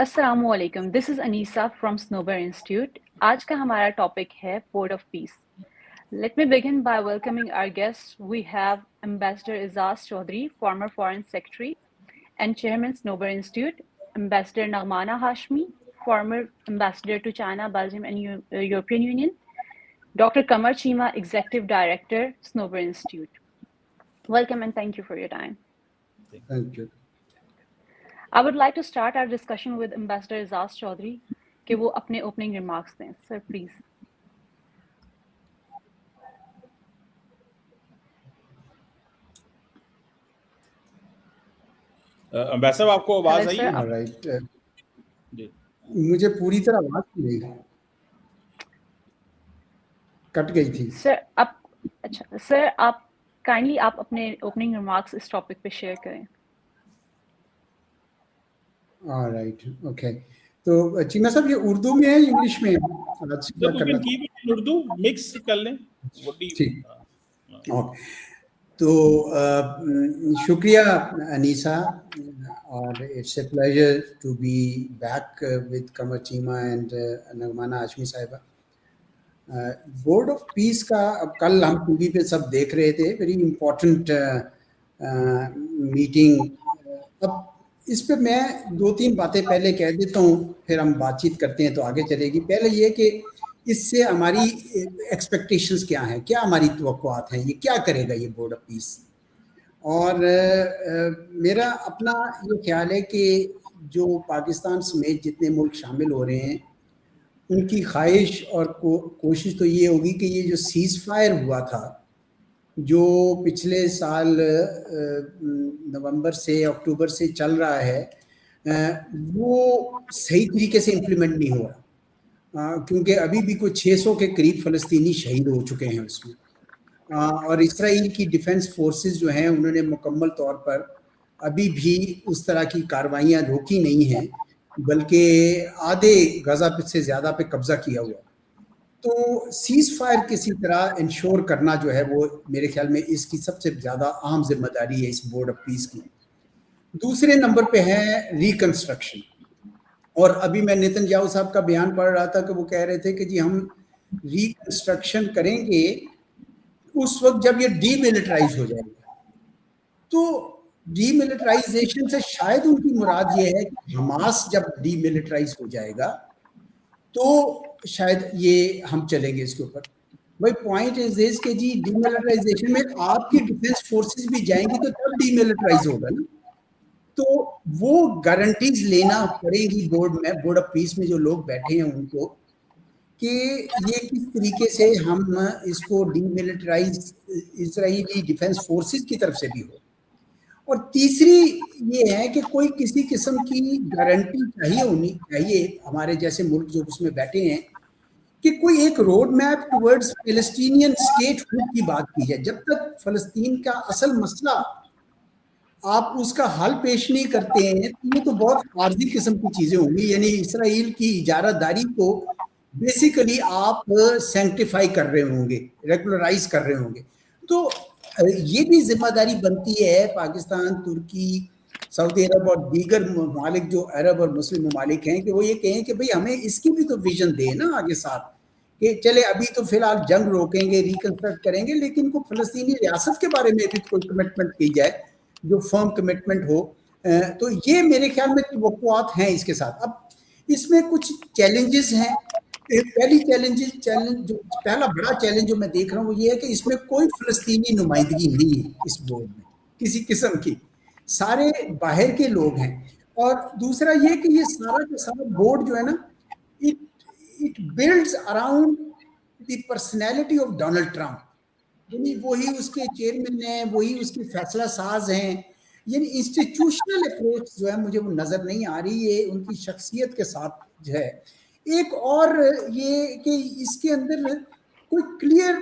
السلام علیکم. This is Anisa from Sanobar Institute. آج کا ہمارا ٹاپک ہے Board of Peace. Let me begin by welcoming our guest. We have ambassador Aizaz Chaudhry, former foreign secretary and chairman Sanobar Institute. Ambassador نغمانہ Hashmi, former ambassador to China, Belgium and European Union. Doctor Qamar Cheema, executive director, Sanobar Institute. Welcome and thank you for your time. Thank you. I would like to start our discussion with Ambassador Eazaz Chaudhry کہ وہ اپنے opening remarks دیں. Sir, please. Ambassador آپ کو آواز آئی؟ Right. مجھے پوری طرح آواز نہیں کٹ گئی تھی. سر آپ کائنڈلی آپ اپنے opening remarks اس ٹاپک پہ شیئر کریں. Alright, okay. تو چیمہ صاحب یہ اردو میں ہے انگلش میں؟ اردو مکس کر لیں. ٹھیک. تو شکریہ انیسا, اور it's a pleasure to be back with Qamar Cheema and نغمانہ ہاشمی صاحبہ. بورڈ آف پیس کا اب کل ہم ٹی وی پہ سب دیکھ رہے تھے, ویری امپورٹنٹ میٹنگ. اب اس پہ میں 2-3 باتیں پہلے کہہ دیتا ہوں, پھر ہم بات چیت کرتے ہیں تو آگے چلے گی. پہلے یہ کہ اس سے ہماری ایکسپیکٹیشنز کیا ہیں, کیا ہماری توقعات ہیں, یہ کیا کرے گا یہ بورڈ آف پیس. اور میرا اپنا یہ خیال ہے کہ جو پاکستان سمیت جتنے ملک شامل ہو رہے ہیں ان کی خواہش اور کوشش تو یہ ہوگی کہ یہ جو سیز فائر ہوا تھا, جو پچھلے سال نومبر سے اکتوبر سے چل رہا ہے, وہ صحیح طریقے سے امپلیمنٹ نہیں ہو رہا, کیونکہ ابھی بھی کوئی 600 کے قریب فلسطینی شہید ہو چکے ہیں اس میں. اور اسرائیل کی ڈیفنس فورسز جو ہیں انہوں نے مکمل طور پر ابھی بھی اس طرح کی کارروائیاں روکی نہیں ہیں, بلکہ آدھے غزہ سے زیادہ پہ قبضہ کیا ہوا. تو سیز فائر کسی طرح انشور کرنا جو ہے وہ میرے خیال میں اس کی سب سے زیادہ اہم ذمہ داری ہے اس بورڈ آف پیس کی. دوسرے نمبر پہ ہے ریکنسٹرکشن. اور ابھی میں نیتن یاہو صاحب کا بیان پڑھ رہا تھا کہ وہ کہہ رہے تھے کہ جی ہم ریکنسٹرکشن کریں گے اس وقت جب یہ ڈی ملٹرائز ہو جائے گا. تو ڈی ملٹرائزیشن سے شاید ان کی مراد یہ ہے کہ حماس جب ڈی ملٹرائز ہو جائے گا تو شاید یہ ہم چلیں گے اس کے اوپر. بھائی پوائنٹ از دس کہ جی ڈی ملٹرائزیشن میں آپ کی ڈیفنس فورسز بھی جائیں گی تو تب ڈی ملٹرائز ہوگا نا. تو وہ گارنٹیز لینا پڑیں گی بورڈ آف پیس میں جو لوگ بیٹھے ہیں ان کو, کہ یہ کس طریقے سے ہم اس کو ڈی ملٹرائز اسرائیلی ڈیفنس فورسز کی طرف سے بھی ہو. اور تیسری یہ ہے کہ کوئی کسی قسم کی گارنٹی ہونی چاہیے ہمارے جیسے ملک جو اس میں بیٹھے ہیں, کہ کوئی ایک road map towards Palestinian statehood کی بات کی جائے. جب تک فلسطین کا اصل مسئلہ آپ اس کا حل پیش نہیں کرتے ہیں تو یہ تو بہت عارضی قسم کی چیزیں ہوں گی. یعنی اسرائیل کی اجارہ داری کو بیسیکلی آپ سینکٹیفائی کر رہے ہوں گے, ریگولرائز کر رہے ہوں گے. تو یہ بھی ذمہ داری بنتی ہے پاکستان, ترکی, سعودی عرب اور دیگر ممالک جو عرب اور مسلم ممالک ہیں, کہ وہ یہ کہیں کہ بھئی ہمیں اس کی بھی تو ویژن دے نا آگے ساتھ, کہ چلے ابھی تو فی الحال جنگ روکیں گے, ریکنسٹرکٹ کریں گے, لیکن کو فلسطینی ریاست کے بارے میں بھی کوئی کمٹمنٹ کی جائے جو فرم کمٹمنٹ ہو. تو یہ میرے خیال میں توقعات ہیں اس کے ساتھ. اب اس میں کچھ چیلنجز ہیں. پہلا بڑا چیلنج جو میں دیکھ رہا ہوں وہ یہ ہے کہ اس میں کوئی فلسطینی نمائندگی نہیں ہے اس بورڈ میں کسی قسم کی, سارے باہر کے لوگ ہیں. اور دوسرا یہ کہ یہ سارا کا سارا بورڈ جو ہے نا, it builds around the personality of Donald Trump. یعنی وہی اس کے چیئرمین ہیں, وہی اس کے فیصلہ ساز ہیں. یعنی انسٹیٹیوشنل اپروچ جو ہے مجھے وہ نظر نہیں آ رہی ہے ان کی شخصیت کے ساتھ جو ہے. ایک اور یہ کہ اس کے اندر کوئی کلیئر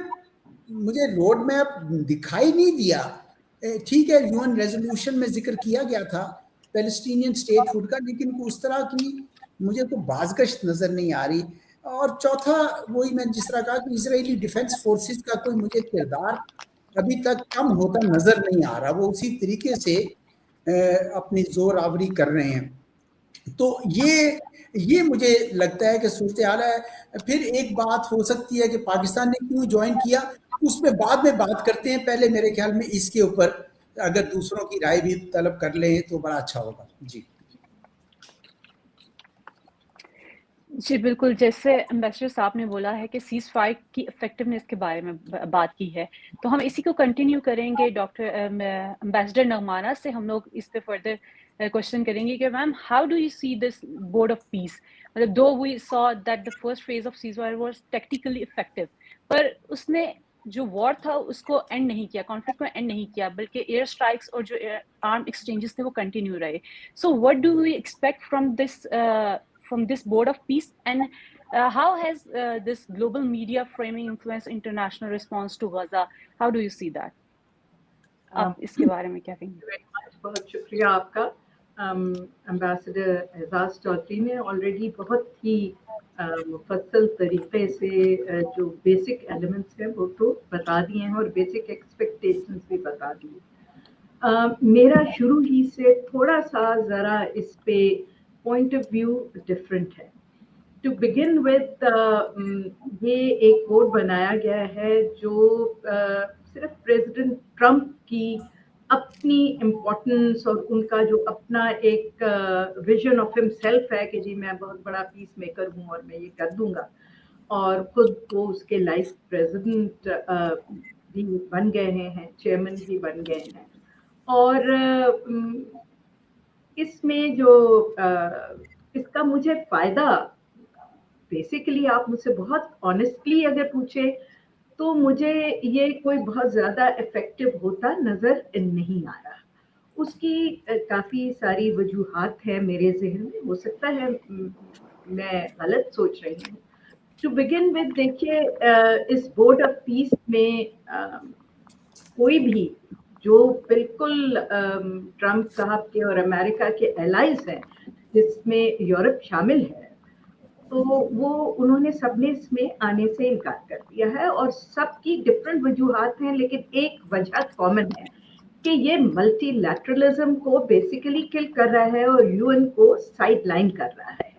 مجھے روڈ میپ دکھائی نہیں دیا. ٹھیک ہے یون ریزولوشن میں ذکر کیا گیا تھا پیلسٹینین اسٹیٹ ہوڈ کا, لیکن اس طرح کی مجھے تو بازگشت نظر نہیں آ رہی. اور چوتھا وہی میں جس طرح کہا کہ اسرائیلی ڈیفنس فورسز کا کوئی مجھے کردار ابھی تک کم ہوتا نظر نہیں آ رہا. وہ اسی طریقے سے اپنی زور آوری کر رہے ہیں. تو یہ مجھے لگتا ہے کہ صورتحال ہے. پھر ایک بات ہو سکتی ہے کہ پاکستان نے کیوں جوائن کیا، اس پہ بعد میں بات کرتے ہیں. پہلے میرے خیال میں اس کے اوپر اگر دوسروں کی رائے بھی طلب کر لیں تو بڑا اچھا ہوگا. جی جی بالکل، جیسے امبیسڈر صاحب نے بولا ہے کہ سیز فائر کی افیکٹونیس کے بارے میں بات کی ہے، تو ہم اسی کو کنٹینیو کریں گے. ڈاکٹر امبیسڈر نعمانہ سے ہم لوگ اس پہ فردر کوشچن کریں گے کہ ma'am how do you see this Board of Peace? مطلب do we saw that the first phase of ceasefire was tactically effective, پر اس نے جو وار تھا اس کو اینڈ نہیں کیا، کانفلکٹ کو اینڈ نہیں کیا، بلکہ ایئر اسٹرائکس اور جو آرم ایکسچینجز تھے وہ کنٹینیو رہے. So what do we expect from this board of peace, and how has this global media framing influenced international response to Gaza? How do you see that? آپ اس کے بارے میں کیا کہیں گے؟ بہت شکریہ آپ کا. امبیسڈر اعزاز چودھری نے آلریڈی بہت ہی مفصل طریقے سے جو بیسک ایلیمنٹس ہیں وہ تو بتا دیے ہیں اور بیسک ایکسپیکٹیشنز بھی بتا دی. میرا شروع ہی سے تھوڑا سا ذرا اس پہ پوائنٹ آف ویو ڈفرینٹ ہے. ٹو بگن وتھ یہ ایک بورڈ بنایا گیا ہے جو صرف پریزیڈنٹ ٹرمپ کی اپنی امپورٹنس اور ان کا جو اپنا ایک ویژن آف ہم سیلف ہے کہ جی میں بہت بڑا پیس میکر ہوں اور میں یہ کر دوں گا، اور خود وہ اس کے لائف پریزیڈنٹ بھی بن گئے ہیں، چیئرمین بھی بن گئے ہیں. اور اس میں جو اس کا مجھے فائدہ بیسیکلی آپ مجھ سے بہت آنیسٹلی اگر پوچھے تو مجھے یہ کوئی بہت زیادہ افیکٹو ہوتا نظر نہیں آ رہا. اس کی کافی ساری وجوہات ہیں میرے ذہن میں، ہو سکتا ہے میں غلط سوچ رہی ہوں. ٹو بگن وتھ دیکھیے اس بورڈ آف پیس میں کوئی بھی جو بالکل ٹرمپ صاحب کے اور امریکہ کے الائز ہیں جس میں یورپ شامل ہے، تو وہ انہوں نے سب نے اس میں آنے سے انکار کر دیا ہے. اور سب کی ڈفرینٹ وجوہات ہیں، لیکن ایک وجہ کامن ہے کہ یہ ملٹی لیٹرلزم کو بیسیکلی کل کر رہا ہے اور یو این کو سائڈ لائن کر رہا ہے.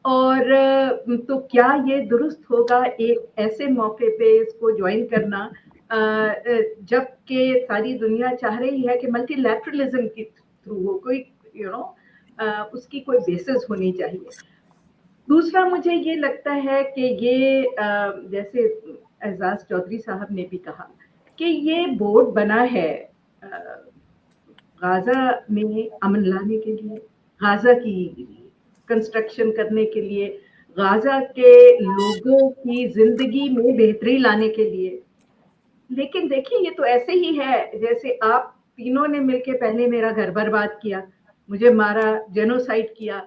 اور تو کیا یہ درست ہوگا ایک ایسے موقع پہ اس کو جوائن کرنا جب کہ ساری دنیا چاہ رہی ہے کہ ملٹی لیٹرلزم کے تھرو ہو، کوئی اس کی کوئی بیسس ہونی چاہیے. دوسرا مجھے یہ لگتا ہے کہ یہ جیسے اعزاز چودھری صاحب نے بھی کہا کہ یہ بورڈ بنا ہے غازہ میں امن لانے کے لیے، غازہ کی کنسٹرکشن کرنے کے لیے، غازہ کے لوگوں کی زندگی میں بہتری لانے کے لیے. لیکن دیکھیں یہ تو ایسے ہی ہے جیسے آپ تینوں نے مل کے پہلے میرا گھر برباد کیا، مجھے مارا، جینوسائڈ کیا.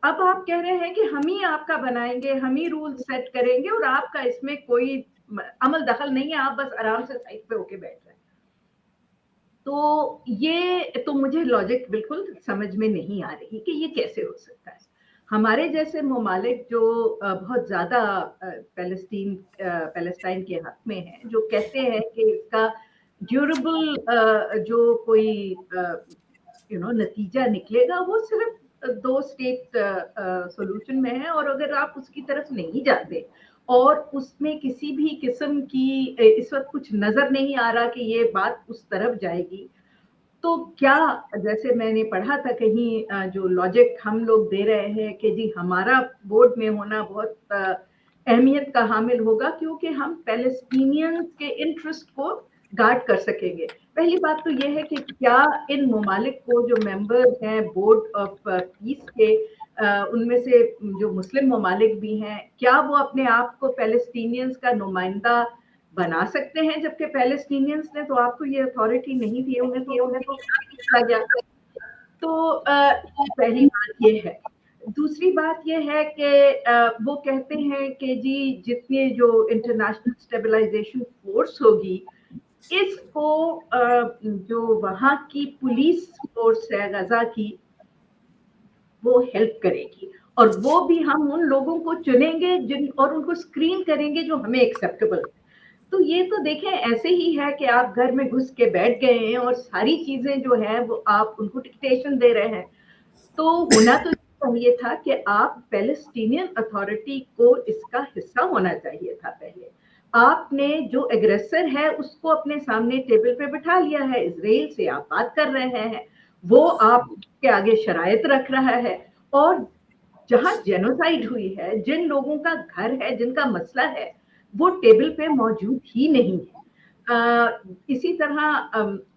اب آپ کہہ رہے ہیں کہ ہم ہی آپ کا بنائیں گے، ہم ہی رول سیٹ کریں گے اور آپ کا اس میں کوئی عمل دخل نہیں ہے، آپ بس آرام سے سائٹ پہ ہو کے بیٹھ رہے ہیں. تو یہ تو مجھے لاجک بالکل سمجھ میں نہیں آ رہی کہ یہ کیسے ہو سکتا ہے. ہمارے جیسے ممالک جو بہت زیادہ پیلسٹائن کے حق میں ہیں، جو کہتے ہیں کہ اس کا ڈیوریبل جو کوئی نتیجہ نکلے گا وہ صرف 2 اسٹیٹ سولوشن میں ہے، اور اگر آپ اس کی طرف نہیں جاتے اور اس میں کسی بھی قسم کی اس وقت کچھ نظر نہیں آ رہا کہ یہ بات اس طرف جائے گی، تو کیا جیسے میں نے پڑھا تھا کہیں جو لاجک ہم لوگ دے رہے ہیں کہ جی ہمارا بورڈ میں ہونا بہت اہمیت کا حامل ہوگا کیونکہ ہم پیلسٹینینز کے انٹرسٹ کو گارڈ کر سکیں گے. پہلی بات تو یہ ہے کہ کیا ان ممالک کو جو ممبر ہیں بورڈ آف پیس کے، ان میں سے جو مسلم ممالک بھی ہیں، کیا وہ اپنے آپ کو پیلسٹینینز کا نمائندہ بنا سکتے ہیں؟ جبکہ پیلسٹینینز نے تو آپ کو یہ اتھارٹی نہیں دی، انہیں تو کیا گیا. تو پہلی بات یہ ہے. دوسری بات یہ ہے کہ وہ کہتے ہیں کہ جی جتنے جو انٹرنیشنل اسٹیبلائزیشن فورس ہوگی اس کو جو وہاں کی پولیس فورس ہے غزہ کی وہ ہیلپ کرے گی، اور وہ بھی ہم ان لوگوں کو چنیں گے اور ان کو اسکرین کریں گے جو ہمیں ایکسیپٹیبل ہے. تو یہ تو دیکھیں ایسے ہی ہے کہ آپ گھر میں گھس کے بیٹھ گئے ہیں اور ساری چیزیں جو ہیں وہ آپ ان کو ڈکٹیشن دے رہے ہیں. تو ہونا تو चाहिए था कि आप पैलेस्टीनियन अथॉरिटी को इसका हिस्सा होना चाहिए था। पहले आपने जो एग्रेसर है उसको अपने सामने टेबल पे बिठा लिया है, इजराइल से आप बात कर रहे हैं, वो आपके आगे शराइत रख रहा है, और जहां जेनोसाइड हुई है, जिन लोगों का घर है, जिनका मसला है, वो टेबल पे मौजूद ही नहीं है। इसी तरह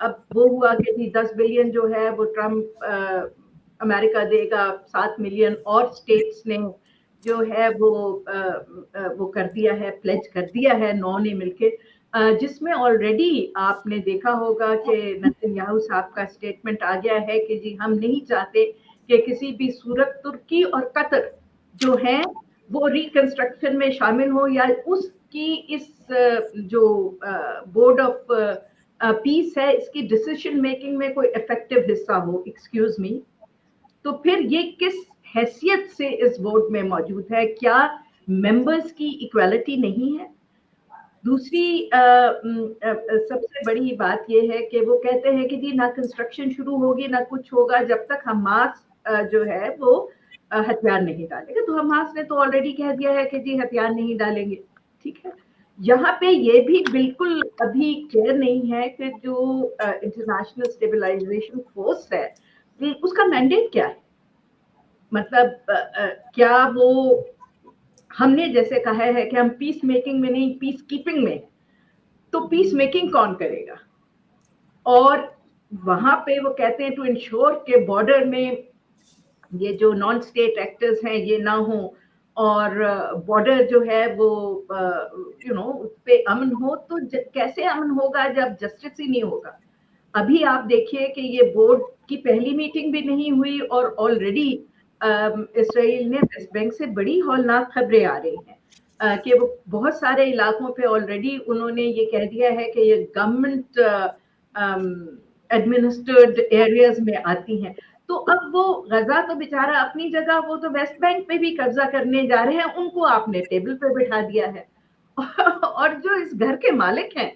अब वो हुआ कि जी 10 बिलियन जो है वो ट्रम्प अमेरिका देगा, 7 मिलियन और स्टेट्स ने जो है वो कर दिया है, प्लेज कर दिया है 9 ने मिलके, जिसमें ऑलरेडी आपने देखा होगा कि नेतन्याहू साहब का स्टेटमेंट आ गया है कि जी हम नहीं चाहते कि किसी भी सूरत तुर्की और कतर जो है वो रिकंस्ट्रक्शन में शामिल हो, या उसकी इस जो बोर्ड ऑफ पीस है इसकी डिसीजन मेकिंग में कोई इफेक्टिव हिस्सा हो। एक्सक्यूज मी, तो फिर ये किस हैसियत से इस बोर्ड में मौजूद है? क्या मेंबर्स की इक्वालिटी नहीं है? दूसरी सबसे बड़ी बात ये है कि वो कहते हैं कि जी ना कंस्ट्रक्शन शुरू होगी ना कुछ होगा जब तक हमास जो है वो हथियार नहीं डालेगा। तो हमास ने तो ऑलरेडी कह दिया है कि जी हथियार नहीं डालेंगे, ठीक है। यहाँ पे ये भी बिल्कुल अभी क्लियर नहीं है कि जो इंटरनेशनल स्टेबलाइजेशन फोर्स है उसका मैंडेट क्या है। मतलब क्या वो, हमने जैसे कहा है कि हम पीस मेकिंग में नहीं पीस कीपिंग में, तो पीस मेकिंग कौन करेगा? और वहां पे वो कहते हैं टू इंश्योर के बॉर्डर में ये जो नॉन स्टेट एक्टर्स हैं ये ना हो, और बॉर्डर जो है वो उस पे अमन हो। तो कैसे अमन होगा जब जस्टिस ही नहीं होगा? अभी आप देखिए कि ये बोर्ड की पहली मीटिंग भी नहीं हुई और ऑलरेडी इसराइल ने वेस्ट बैंक से बड़ी हौलनाक खबरें आ रही हैं कि वो बहुत सारे इलाकों पे ऑलरेडी उन्होंने ये कह दिया है कि ये गवर्नमेंट एडमिनिस्ट्रेड एरियाज में आती हैं। तो अब वो गजा तो बेचारा अपनी जगह, वो तो वेस्ट बैंक पे भी कब्जा करने जा रहे हैं, उनको आपने टेबल पे बिठा दिया है और जो इस घर के मालिक हैं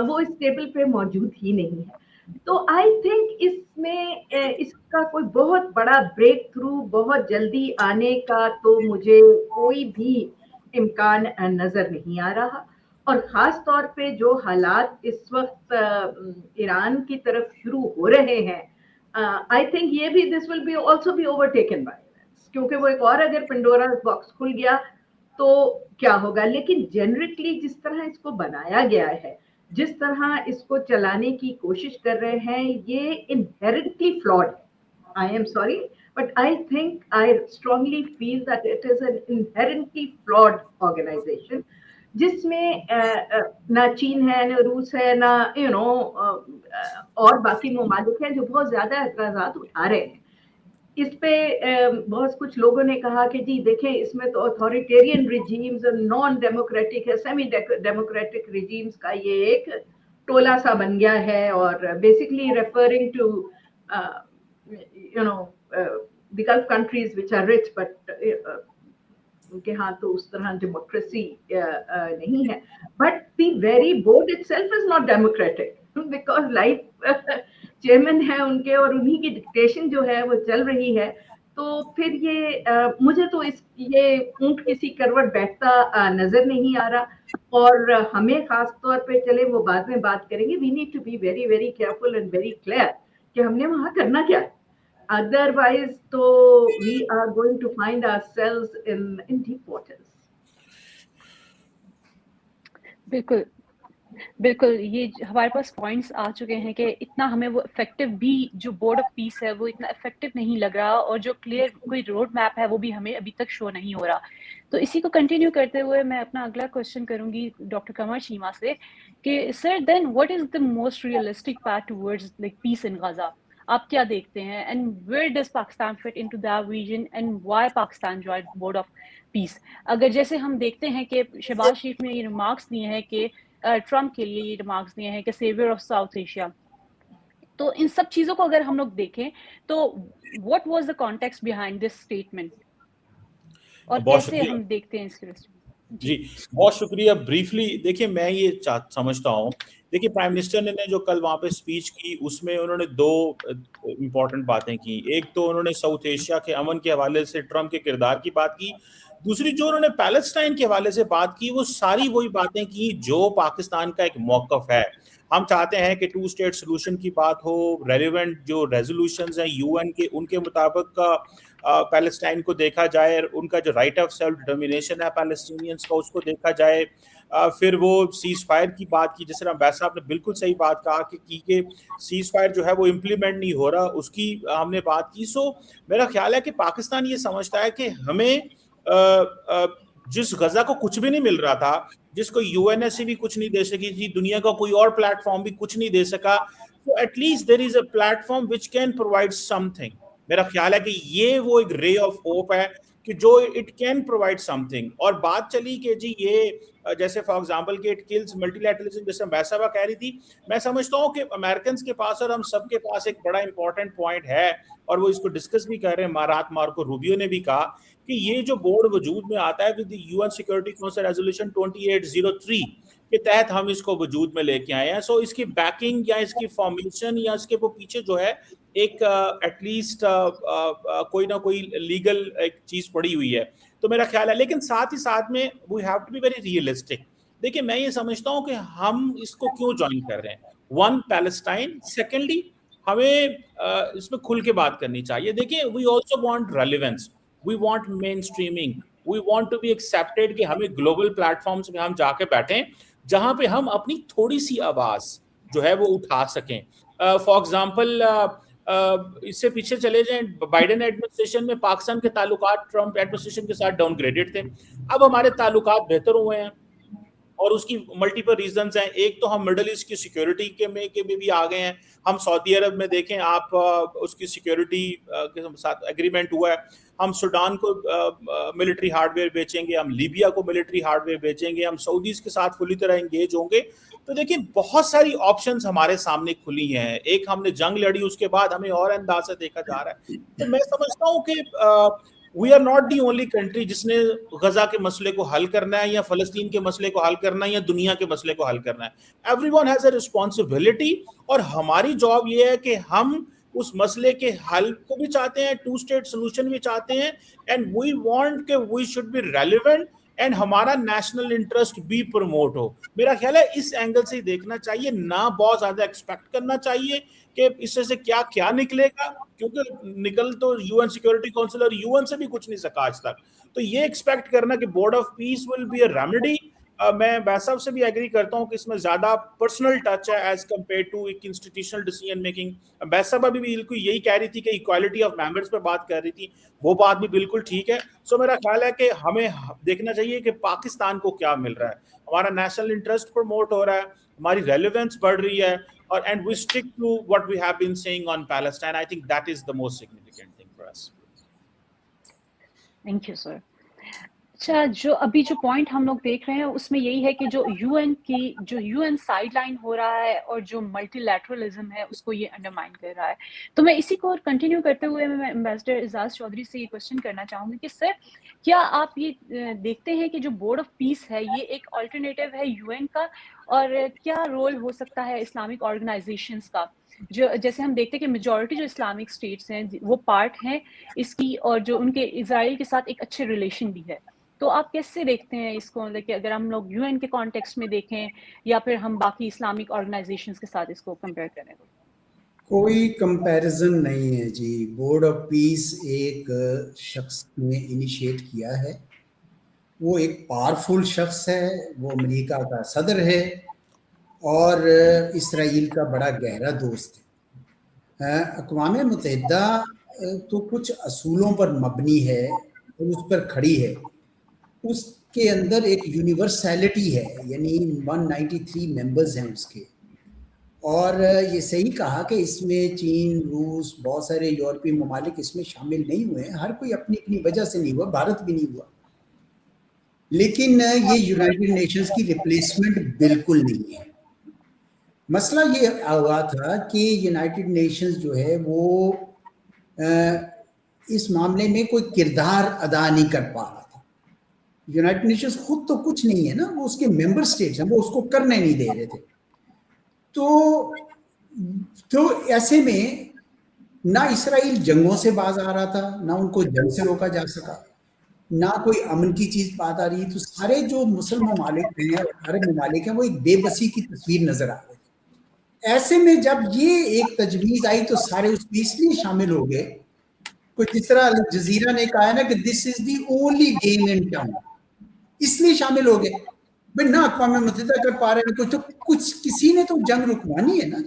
वो इस टेबल पे मौजूद ही नहीं है। तो आई थिंक इसमें इसका कोई बहुत बड़ा ब्रेक थ्रू बहुत जल्दी आने का तो मुझे कोई भी इम्कान नजर नहीं आ रहा। और खास तौर पे जो हालात इस वक्त ईरान की तरफ शुरू हो रहे हैं, आई थिंक ये भी this will be also be overtaken by, क्योंकि वो एक और अगर पेंडोरा बॉक्स खुल गया तो क्या होगा। लेकिन जेनरिकली जिस तरह इसको बनाया गया है, जिस तरह इसको चलाने की कोशिश कर रहे हैं, ये इनहेरेंटली फ्लॉड है। I am sorry but I think I strongly feel that it is an inherently flawed organization, जिसमें ना चीन है, ना रूस है, ना और बाकी ममालिक हैं जो बहुत ज्यादा एतराजात उठा रहे हैं इस पे। बहुत कुछ लोगों ने कहा कि जी देखें इसमें तो अथॉरिटेरियन रिजीम्स और नॉन डेमोक्रेटिक है, सेमी डेमोक्रेटिक रिजीम्स का ये एक टोला सा बन गया है, और basically referring to the Gulf countries which are rich but उनके यहाँ तो उस तरह डेमोक्रेसी नहीं है। But the very board itself is not democratic because life chairman है उनके और उन्हीं की डिक्टेशन जो है वो चल रही है। तो फिर ये मुझे तो ये ऊंट किसी करवट बैठता नजर नहीं आ रहा। और हमें खास तौर पे, चले वो बाद में बात करेंगे, we need to be very very careful and very clear कि हमने वहां करना क्या है। Otherwise, तो we are going to find ourselves in deep waters. बिल्कुल बिल्कुल, ये हमारे पास पॉइंट्स आ चुके हैं कि इतना हमें वो इफेक्टिव भी जो बोर्ड ऑफ पीस है वो इतना इफेक्टिव नहीं लग रहा, और जो क्लियर कोई रोड मैप है वो भी हमें अभी तक शो नहीं हो रहा। तो इसी को कंटिन्यू करते हुए मैं अपना अगला क्वेश्चन करूंगी डॉक्टर कमर शीमा से कि sir then what is the most realistic path towards like peace in Gaza? आप क्या देखते हैं, and where does Pakistan fit into that region and why Pakistan joined board of peace? अगर जैसे हम देखते हैं कि शहबाज शरीफ ने ये रिमार्क्स दिए हैं कि ट्रम्प के लिए ये रिमार्क्स दिए हैं कि सेवियर ऑफ साउथ एशिया, तो इन सब चीजों को अगर हम लोग देखें तो what was the context behind this statement, और कैसे हम देखते हैं इसके? जी, बहुत शुक्रिया। ब्रीफली देखिए, मैं ये समझता हूँ, देखिए प्राइम मिनिस्टर ने जो कल वहाँ पे स्पीच की उसमें उन्होंने 2 इम्पोर्टेंट बातें की। एक तो उन्होंने साउथ एशिया के अमन के हवाले से ट्रम्प के किरदार की बात की, दूसरी जो उन्होंने पैलेस्टाइन के हवाले से बात की, वो सारी वही बातें की जो पाकिस्तान का एक मौक़िफ़ है। हम चाहते हैं कि 2 स्टेट सॉल्यूशन की बात हो, रेलेवेंट जो रेजोल्यूशंस हैं यूएन के, उनके मुताबिक पैलेस्टाइन को देखा जाए, उनका जो राइट ऑफ सेल्फ डिटर्मिनेशन है पैलेस्टीनियंस का, उसको देखा जाए। फिर वो सीज फायर की बात की, जिस तरह वैसा आपने बिल्कुल सही बात कहा कि सीज फायर जो है वो इम्प्लीमेंट नहीं हो रहा, उसकी हमने बात की। सो मेरा ख्याल है कि पाकिस्तान ये समझता है कि हमें जिस गजा को कुछ भी नहीं मिल रहा था, जिसको यूएनएससी भी कुछ नहीं दे सकी थी, दुनिया का कोई और प्लेटफॉर्म भी कुछ नहीं दे सका, तो at least there is a platform which can provide something. मेरा ख्याल है कि ये वो एक रे ऑफ होप है कि जो इट कैन प्रोवाइड समथिंग। और बात चली कि जी ये जैसे फॉर एग्जांपल कि इट किल्स मल्टीलैटरलिज्म, जैसे वैसा कह रही थी, मैं समझता हूँ कि अमेरिकन के पास और हम सबके पास एक बड़ा इंपॉर्टेंट पॉइंट है, और वो इसको डिस्कस भी कर रहे हैं। मार्को रूबियो ने भी कहा कि ये जो बोर्ड वजूद में आता है with UN security council resolution 2803 के तहत हम इसको वजूद में लेके आए हैं। सो इसकी बैकिंग या इसकी फॉर्मेशन या इसके वो पीछे जो है एक एटलीस्ट कोई ना कोई लीगल एक चीज पड़ी हुई है, तो मेरा ख्याल है। लेकिन साथ ही साथ में we have to be very realistic. देखिए, मैं ये समझता हूँ कि हम इसको क्यों ज्वाइन कर रहे हैं। One, Palestine. सेकेंडली, हमें इसमें खुल के बात करनी चाहिए। देखिए, we also want relevance, we want main streaming, we want to be accepted, कि हमें ग्लोबल प्लेटफॉर्म्स में हम जाके बैठें जहां पे हम अपनी थोड़ी सी आवाज जो है वो उठा सकें। फॉर एग्जाम्पल, इससे पीछे चले जाएं, बाइडेन एडमिनिस्ट्रेशन में पाकिस्तान के ताल्लुकात ट्रम्प एडमिनिस्ट्रेशन के साथ डाउनग्रेडेड थे। अब हमारे ताल्लुकात बेहतर हुए हैं, और उसकी मल्टीपल रीजंस हैं। एक तो हम मिडल ईस्ट की सिक्योरिटी के में भी आ गए हैं। हम सऊदी अरब में देखें आप, उसकी सिक्योरिटी के साथ एग्रीमेंट हुआ है। हम सूडान को मिलिट्री हार्डवेयर बेचेंगे, हम लीबिया को मिलिट्री हार्डवेयर बेचेंगे, हम सऊदीज के साथ पूरी तरह एंगेज होंगे। तो देखिए, बहुत सारी ऑप्शंस हमारे सामने खुली हैं। एक हमने जंग लड़ी, उसके बाद हमें और अंदाज से देखा जा रहा है। तो मैं समझता हूँ कि we are not the only country जिसने गजा के मसले को हल करना है, या फलस्तीन के मसले को हल करना है, या दुनिया के मसले को हल करना है। एवरीवन हैज अ रिस्पॉन्सिबिलिटी, और हमारी जॉब ये है कि हम उस मसले के हल को भी चाहते हैं, 2 स्टेट सोल्यूशन भी चाहते हैं, एंड वी वांट के we should be relevant, and हमारा नेशनल इंटरेस्ट भी प्रमोट हो। मेरा ख्याल है इस एंगल से देखना चाहिए, ना बहुत ज्यादा एक्सपेक्ट करना चाहिए कि इससे से क्या क्या निकलेगा, क्योंकि निकल तो यूएन सिक्योरिटी काउंसिल और यूएन से भी कुछ नहीं सका आज तक। तो ये एक्सपेक्ट करना कि board of piece will be a remedy, मैं वैसा से भी एग्री करता हूँ कि इसमें ज्यादा पर्सनल टच है एज कंपेयर टू एक इंस्टीट्यूशनल डिसीजन मेकिंग। वैसा भी बिल्कुल यही कह रही थी कि इक्वालिटी ऑफ मेंबर्स पे बात कर रही थी, वो बात भी बिल्कुल ठीक है। सो मेरा ख्याल है कि हमें देखना चाहिए कि पाकिस्तान को क्या मिल रहा है, हमारा नेशनल इंटरेस्ट प्रमोट हो रहा है, हमारी रेलेवेंस बढ़ रही है, और and we stick to what we have been saying on Palestine. I think that is the most significant thing for us. Thank you sir. अच्छा, जो अभी जो पॉइंट हम लोग देख रहे हैं उसमें यही है कि जो यूएन साइडलाइन हो रहा है और जो मल्टीलैटरलिज्म है उसको ये अंडरमाइन कर रहा है। तो मैं इसी को और कंटिन्यू करते हुए मैं एम्बेसडर एजाज चौधरी से ये क्वेश्चन करना चाहूंगी कि सर, क्या आप ये देखते हैं कि जो बोर्ड ऑफ पीस है ये एक ऑल्टरनेटिव है यूएन का, और क्या रोल हो सकता है इस्लामिक ऑर्गेनाइजेशंस का, जो जैसे हम देखते हैं कि मेजॉरिटी जो इस्लामिक स्टेट्स हैं वो पार्ट हैं इसकी, और जो उनके इजराइल के साथ एक अच्छे रिलेशन भी है। तो आप कैसे देखते हैं इसको, मतलब कि अगर हम लोग यूएन के कॉन्टेक्स्ट में देखें या फिर हम बाकी इस्लामिक ऑर्गेनाइजेशंस के साथ इसको कंपेयर करें? कोई कंपैरिजन नहीं है जी। बोर्ड ऑफ पीस एक शख्स ने इनिशिएट किया है, वो एक पावरफुल शख्स है, वो अमेरिका का सदर है और इसराइल का बड़ा गहरा दोस्त है। अक़वाम मुत्तहिदा तो कुछ असूलों पर मबनी है और उस पर खड़ी है। उसके अंदर एक यूनिवर्सैलिटी है, यानी 193 मेंबर्स हैं उसके। और ये सही कहा कि इसमें चीन, रूस, बहुत सारे यूरोपीय ममालिक इसमें शामिल नहीं हुए हैं। हर कोई अपनी अपनी वजह से नहीं हुआ, भारत भी नहीं हुआ। लेकिन ये यूनाइटेड नेशंस की रिप्लेसमेंट बिल्कुल नहीं है। मसला ये हुआ था कि यूनाइटेड नेशंस जो है वो इस मामले में कोई किरदार अदा नहीं कर पा रहा था। यूनाइटेड नेशंस खुद तो कुछ नहीं है ना, वो उसके मेंबर स्टेट्स हैं, वो उसको करने नहीं दे रहे थे। तो ऐसे में ना इसराइल जंगों से बाज आ रहा था, ना उनको जंग से रोका जा सका, ना कोई अमन की चीज बात आ रही। तो सारे जो मुस्लिम ममालिक हैं और अरब ममालिक हैं वो एक बेबसी की तस्वीर नजर आ रही थी। ऐसे में जब ये एक तजवीज आई तो सारे उसमें इसलिए शामिल हो गए, कुछ जिस तरह अल जजीरा ने कहा है ना कि this is the only game in town, इसलिए शामिल हो गए। भाई ना अक़वाम मुत्तहिदा कर पा रहे हैं तो कुछ किसी ने तो जंग रुकवानी है ना।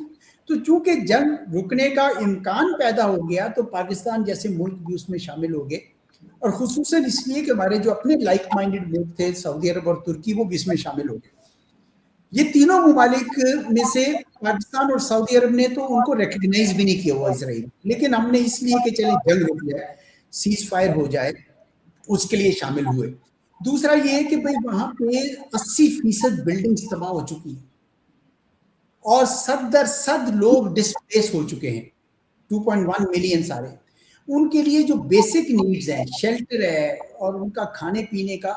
तो चूंकि जंग रुकने का इम्कान पैदा हो गया तो पाकिस्तान जैसे मुल्क भी उसमें शामिल हो गए, और खुसूसन इसलिए कि हमारे जो अपने लाइक माइंडेड मुल्क थे सऊदी अरब और तुर्की वो भी इसमें शामिल हो गए। ये तीनों ममालिक में से पाकिस्तान और सऊदी अरब ने तो उनको रिकग्नाइज भी नहीं किया हुआ इसराइल, लेकिन हमने इसलिए कि चले जंग रुक जाए, सीज फायर हो जाए, उसके लिए शामिल हुए। दूसरा ये है कि भाई वहां पे 80% बिल्डिंग्स तबाह हो चुकी हैं और 100 लोग डिस्प्लेस हो चुके हैं, 2.1 मिलियन सारे। उनके लिए जो बेसिक नीड्स हैं, शेल्टर है और उनका खाने पीने का,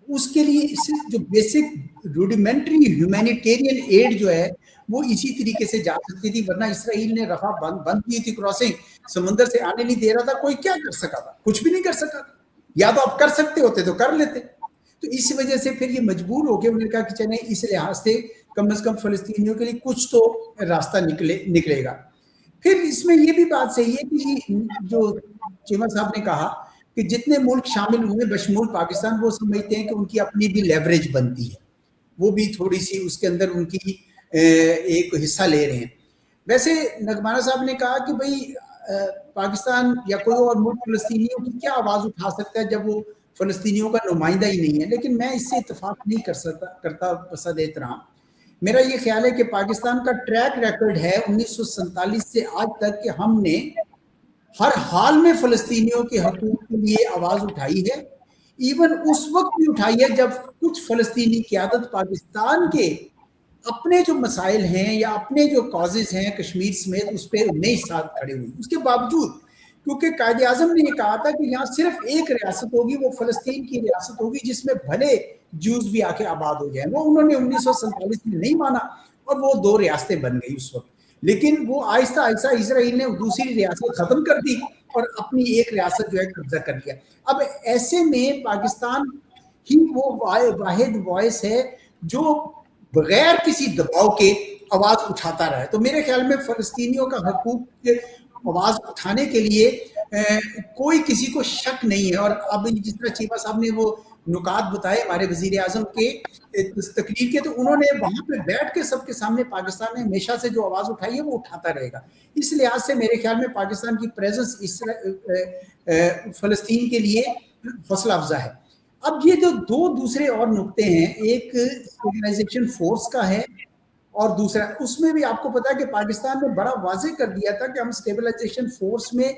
उसके लिए जो बेसिक रूडिमेंट्री ह्यूमैनिटेरियन एड जो है वो इसी तरीके से जा सकती थी, वरना इसराइल ने रफा बंद की थी, क्रॉसिंग समुद्र से आने नहीं दे रहा था। कोई क्या कर सका था? कुछ भी नहीं कर सका था। या तो आप कर सकते होते तो कर लेते। तो इस वजह से फिर ये मजबूर हो गए, उन्होंने कहा कि चले इस लिहाज से कम से कम फलस्तीनियों के लिए कुछ तो रास्ता निकलेगा। फिर इसमें ये भी बात सही है कि जो चीमा साहब ने कहा कि जितने मुल्क शामिल हुए बशमूल पाकिस्तान, वो समझते हैं कि उनकी अपनी भी लेवरेज बनती है, वो भी थोड़ी सी उसके अंदर उनकी एक हिस्सा ले रहे हैं। वैसे नगमाना साहब ने कहा कि भाई पाकिस्तान या कोई और मुल्क फलस्तीनियों की क्या आवाज़ उठा सकता है जब वो फलस्तीनियों का नुमाइंदा ही नहीं है, लेकिन मैं इससे इत्तेफाक नहीं करता बसद एहतराम। मेरा ये ख्याल है कि पाकिस्तान का ट्रैक रिकॉर्ड है 1947 से आज तक कि हमने हर हाल में फलस्तीनियों के हकूक़ के लिए आवाज़ उठाई है। इवन उस वक्त भी उठाई है जब कुछ फलस्तीनी क़यादत पाकिस्तान के अपने जो मसाइल हैं या अपने जो कॉजेज हैं कश्मीर समेत उस पर नहीं साथ खड़े हुए। उसके बावजूद, क्योंकि कायदे आज़म ने ये कहा था कि यहाँ सिर्फ एक रियासत होगी, वो फलस्तीन की रियासत होगी जिसमें भले जूस भी आके आबाद हो जाए। वो उन्होंने 1947 में नहीं माना और वो 2 रियासतें बन गई उस वक्त। लेकिन वो आहिस्ता आहिस्ता इसराइल ने दूसरी रियासत खत्म कर दी और अपनी एक रियासत जो है कब्जा कर लिया। अब ऐसे में पाकिस्तान ही वो वाहिद वॉइस है जो बगैर किसी दबाव के आवाज उठाता रहा है। तो मेरे ख्याल में फलस्तीनियों का हकूक के आवाज उठाने के लिए कोई किसी को शक नहीं है। और अब जिस तरह चीमा साहब ने वो नुकात बताए हमारे वजीर आजम के तकरीर के, तो उन्होंने वहां पे बैठ के सबके सामने पाकिस्तान ने हमेशा से जो आवाज उठाई है वो उठाता रहेगा। इस लिहाज से मेरे ख्याल में पाकिस्तान की प्रेजेंस फलस्तीन के लिए हौसला अफजा है। अब ये जो 2 दूसरे और नुक्ते हैं, एक स्टेबलाइजेशन फोर्स का है और दूसरा, उसमें भी आपको पता है कि पाकिस्तान ने बड़ा वाज़ेह कर दिया था कि हम स्टेबलाइजेशन फोर्स में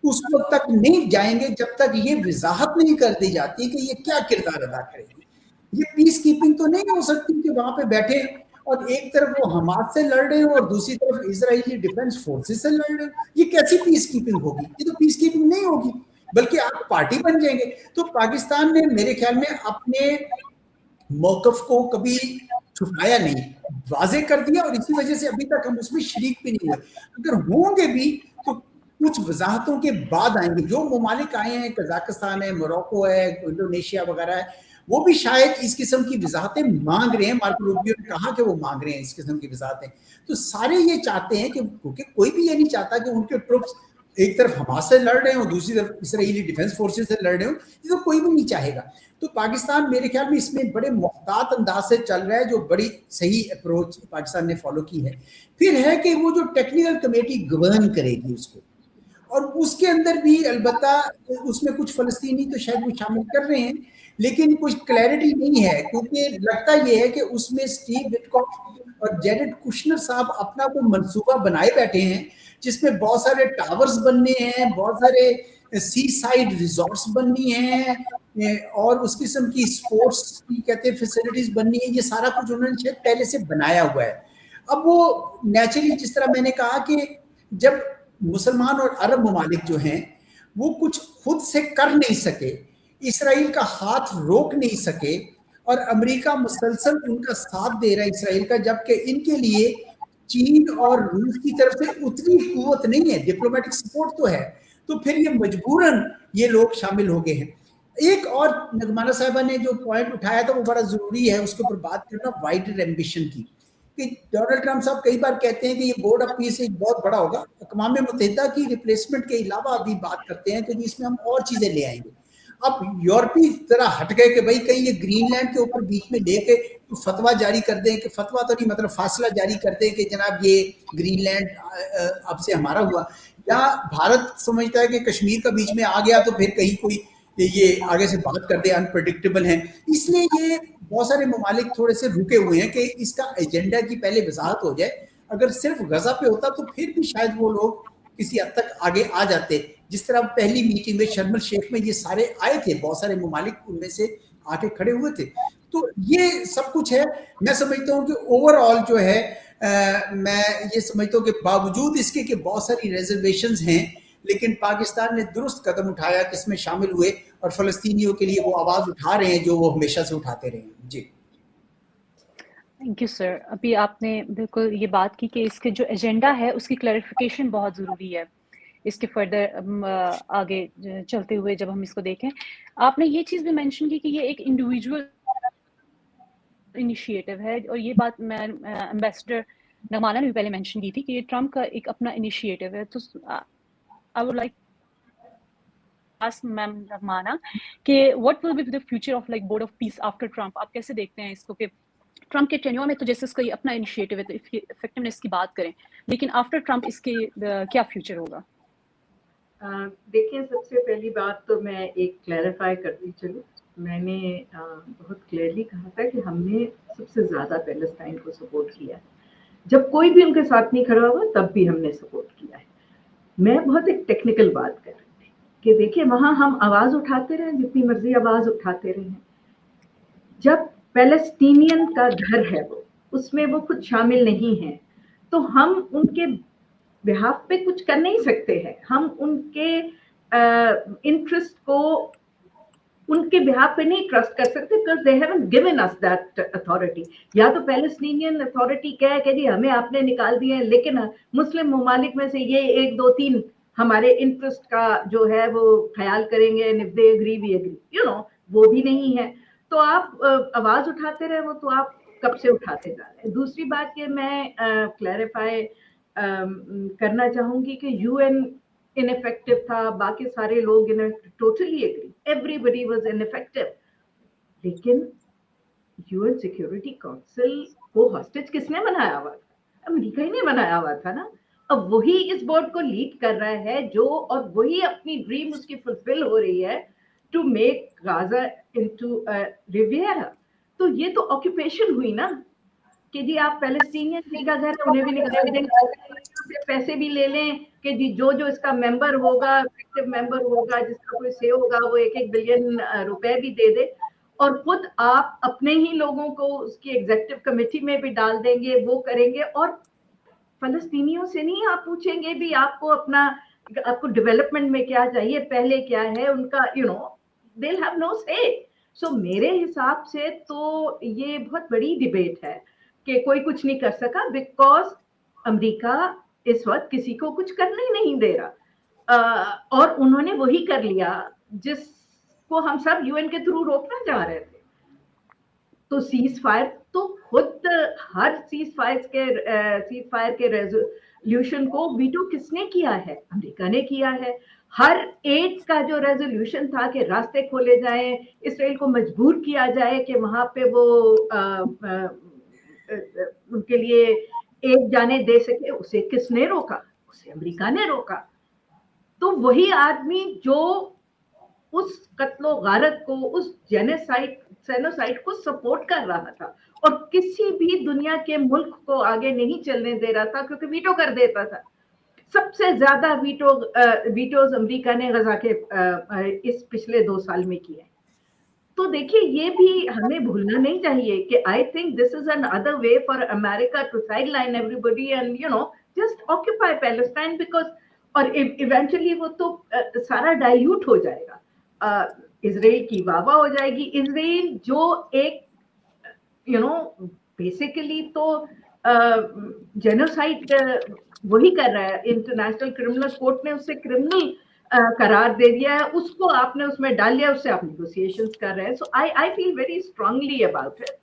उस वक्त तक नहीं जाएंगे जब तक ये वजाहत नहीं कर दी जाती कि ये क्या किरदार अदा करेगी। ये पीस कीपिंग तो नहीं हो सकती कि वहां पे बैठे और एक तरफ वो हमास से लड़ रहे हो और दूसरी तरफ इजरायली डिफेंस फोर्सेस से लड़ रहे हो। ये कैसी पीस कीपिंग होगी? ये तो पीस कीपिंग नहीं होगी, बल्कि आप पार्टी बन जाएंगे। तो पाकिस्तान ने मेरे ख्याल में अपने मौकफ को कभी छुपाया नहीं, वाज़ेह कर दिया और इसी वजह से अभी तक हम उसमें शरीक भी नहीं हुए। अगर होंगे भी तो कुछ वजाहतों के बाद आएंगे। जो ममालिक आए हैं, कजाकिस्तान है, मोरक्को है, इंडोनेशिया वगैरह है, वो भी शायद इस किस्म की वजाहतें मांग रहे हैं। मार्को रूबियो ने कहा कि वो मांग रहे हैं इस किस्म की वजाहतें। तो सारे ये चाहते हैं कि, क्योंकि कोई भी ये नहीं चाहता कि उनके ट्रुप्स एक तरफ हमास से लड़ रहे हो, दूसरी तरफ इसराइली डिफेंस फोर्सेस से लड़ रहे हो, ये तो कोई भी नहीं चाहेगा। तो पाकिस्तान मेरे ख्याल में इसमें बड़े मुख्तात अंदाज से चल रहा है, जो बड़ी सही अप्रोच पाकिस्तान ने फॉलो की है। फिर है कि वो जो टेक्निकल कमेटी गवर्न करेगी उसको, और उसके अंदर भी अलबत्ता उसमें कुछ फलस्तीनी तो शायद वो शामिल कर रहे हैं, लेकिन कुछ क्लैरिटी नहीं है, क्योंकि लगता ये है कि उसमें स्टीव विटकॉफ और जेरेड कुशनर साहब अपना कोई मंसूबा बनाए बैठे हैं जिसमें बहुत सारे टावर्स बनने हैं, बहुत सारे सी साइड रिजॉर्ट्स बननी हैं और उस किस्म की स्पोर्ट्स की कहते हैं फैसिलिटीज बननी है। ये सारा कुछ उन्होंने शायद पहले से बनाया हुआ है। अब वो नेचुरली, जिस तरह मैंने कहा कि जब मुसलमान और अरब ममालिक जो हैं वो कुछ खुद से कर नहीं सके, इसराइल का हाथ रोक नहीं सके और अमेरिका मुसलसल उनका साथ दे रहा है इसराइल का, जबकि इनके लिए चीन और रूस की तरफ से उतनी कुव्वत नहीं है, डिप्लोमेटिक सपोर्ट तो है, तो फिर ये मजबूरन ये लोग शामिल हो गए हैं। एक और नगमाना साहिबा ने जो पॉइंट उठाया था वो बड़ा जरूरी है उसके ऊपर बात करना, वाइडर एम्बिशन की, कि डोनाल्ड ट्रंप साहब कई बार कहते हैं कि ये बोर्ड ऑफ पीस एक बहुत बड़ा होगा, अक़वाम मुत्तहिदा की रिप्लेसमेंट के अलावा अभी बात करते हैं कि जिसमें हम और चीजें ले आएंगे। अब यूरोपी तरह हट गए कि भाई कहीं ये ग्रीनलैंड के ऊपर बीच में लेके तो फतवा जारी कर दें, कि फतवा तो नहीं मतलब फासला जारी कर दें कि जनाब ये ग्रीनलैंड अब से हमारा हुआ, या भारत समझता है कि कश्मीर का बीच में आ गया तो फिर कहीं कोई ये आगे से बात कर दे, अनप्रडिक्टेबल है। इसलिए ये बहुत सारे ममालिक थोड़े से रुके हुए हैं कि इसका एजेंडा की पहले वजाहत हो जाए। अगर सिर्फ गजा पे होता तो फिर भी शायद वो लोग किसी हद तक आगे आ जाते, जिस तरह पहली मीटिंग में शर्म शेख में ये सारे आए थे, बहुत सारे ममालिक उनमें से आके खड़े हुए थे। तो ये सब कुछ है। मैं समझता हूँ कि ओवरऑल जो है मैं ये समझता हूँ कि बावजूद इसके कि बहुत सारी रिजर्वेशंस हैं, लेकिन पाकिस्तान ने दुरुस्त कदम उठाया कि इसमें शामिल हुए और फलस्तीनियों के लिए वो आवाज उठा रहे हैं जो वो हमेशा से उठाते रहे हैं। जी थैंक यू सर। अभी आपने बिल्कुल ये बात की कि इसके जो एजेंडा है उसकी क्लैरिफिकेशन बहुत ज़रूरी है इसके फर्दर आगे चलते हुए जब हम इसको देखें। आपने ये चीज़ भी मेंशन की कि ये एक इंडिविजुअल इनिशिएटिव है, और ये बात मैं एम्बेसडर नगमाना ने भी पहले मेंशन की थी कि ये ट्रम्प का एक अपना इनिशिएटिव है। तो I would like ask ma'am नगमाना कि what will be the future of like Board of Peace after Trump. आप कैसे देखते हैं इसको कि ट्रम्प के टेन्योर में तो जैसे इसका ये अपना इनिशिएटिव है तो इसकी इफेक्टिवनेस की बात करें, लेकिन आफ्टर ट्रम्प इसके क्या फ्यूचर होगा? देखिए, सबसे पहली बात तो मैं एक क्लैरिफाई करती चलूँ। मैंने बहुत क्लियरली कहा था कि हमने सबसे ज़्यादा पैलेस्टाइन को सपोर्ट किया है। जब कोई भी उनके साथ नहीं खड़ा हुआ तब भी हमने सपोर्ट किया है। मैं बहुत एक टेक्निकल बात कर रही थी कि देखिए वहाँ हम आवाज़ उठाते रहे, जितनी मर्जी आवाज़ उठाते रहे। जब पैलेस्टीनियन का घर है वो, उसमें वो खुद शामिल नहीं है, तो हम उनके बिहाफ पे कुछ कर नहीं सकते हैं। हम उनके इंटरेस्ट को उनके बिहाफ पे नहीं ट्रस्ट कर सकते, because they haven't given us that authority. या तो पैलेस्टीनियन अथॉरिटी कहे कि जी हमें आपने निकाल दिया है, लेकिन मुस्लिम ममालिक में से ये 1 2 3 हमारे इंटरेस्ट का जो है वो ख्याल करेंगे, and if they agree we agree, you know, वो भी नहीं है। तो आप आवाज उठाते रहे, वो तो आप कब से उठाते जा रहे हैं। दूसरी बात ये मैं क्लैरिफाई करना चाहूंगी कि यूएन इनफेक्टिव था, बाकी सारे लोग totally agree, everybody was ineffective, लेकिन यूएन सिक्योरिटी काउंसिल को हॉस्टेज किसने बनाया हुआ था? अमेरिका ही ने बनाया हुआ था ना। अब वही इस बोर्ड को लीड कर रहा है जो, और वही अपनी ड्रीम उसकी फुलफिल हो रही है to make Gaza into Riviera. तो ये तो ऑक्यूपेशन हुई ना कि जी आप पैलेस्टीनियन का घर उन्हें भी निकाल देंगे, पैसे भी ले लें कि जी जो जो इसका मेंबर होगा, एक्टिव मेंबर होगा, जिसका कोई से होगा, वो 1-1 बिलियन रुपए भी दे दे, और खुद आप अपने ही लोगों को उसकी एग्जीक्यूटिव कमेटी में भी डाल देंगे, वो करेंगे। और फलस्तीनियों से नहीं आप पूछेंगे भी आपको डेवलपमेंट में क्या चाहिए, पहले क्या है उनका, you know, they have no say. So मेरे हिसाब से तो ये बहुत बड़ी डिबेट है कि कोई कुछ नहीं कर सका, बिकॉज अमेरिका इस वक्त किसी को कुछ करने ही नहीं दे रहा, और उन्होंने वही कर लिया जिसको हम सब यूएन के थ्रू रोकना चाह रहे थे। तो सीज फायर तो खुद हर सीज फायर के रेजोल्यूशन को वीटो किसने किया है? अमेरिका ने किया है। हर एक का जो रेजोल्यूशन था कि रास्ते खोले जाएं, इसराइल को मजबूर किया जाए कि वहां पे वो उनके लिए एक जाने दे सके, उसे किसने रोका? उसे अमेरिका ने रोका। तो वही आदमी जो उस कत्लो गारत को, उस जेनोसाइड को सपोर्ट कर रहा था और किसी भी दुनिया के मुल्क को आगे नहीं चलने दे रहा था, क्योंकि वीटो कर देता था। सबसे ज्यादा वीटोज अमेरिका ने गजा के इस पिछले 2 साल में किए। तो देखिए ये भी हमें भूलना नहीं चाहिए कि I think this is another way for America to sideline everybody and you know just occupy Palestine, because और इवेंचुअली वो तो सारा डाइल्यूट हो जाएगा। इसराइल की वाह हो जाएगी। इसराइल जो एक बेसिकली तो जेनोसाइड वही कर रहा है, इंटरनेशनल क्रिमिनल कोर्ट ने उससे क्रिमिनल करार दे दिया है, उसको आपने उसमें डाल लिया, उससे आप निगोशिएशंस कर रहे हैं। So I feel very strongly about it.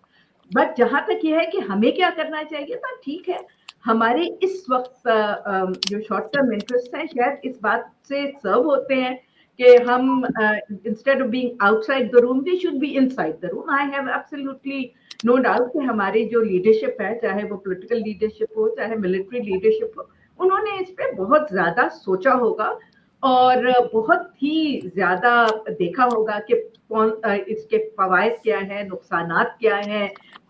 But जहां तक ये है कि हमें क्या करना चाहिए, तो ठीक है, हमारे इस वक्त जो शॉर्ट टर्म इंटरेस्ट है शायद इस बात से सर्व होते हैं कि हम instead of being outside the room we should be inside the room. I have absolutely no doubt कि हमारी जो लीडरशिप है, चाहे वो पॉलिटिकल लीडरशिप हो चाहे मिलिट्री लीडरशिप हो, उन्होंने इस पे बहुत ज्यादा सोचा होगा और बहुत ही ज्यादा देखा होगा कि कौन इसके फवायद क्या है, नुकसानात क्या है,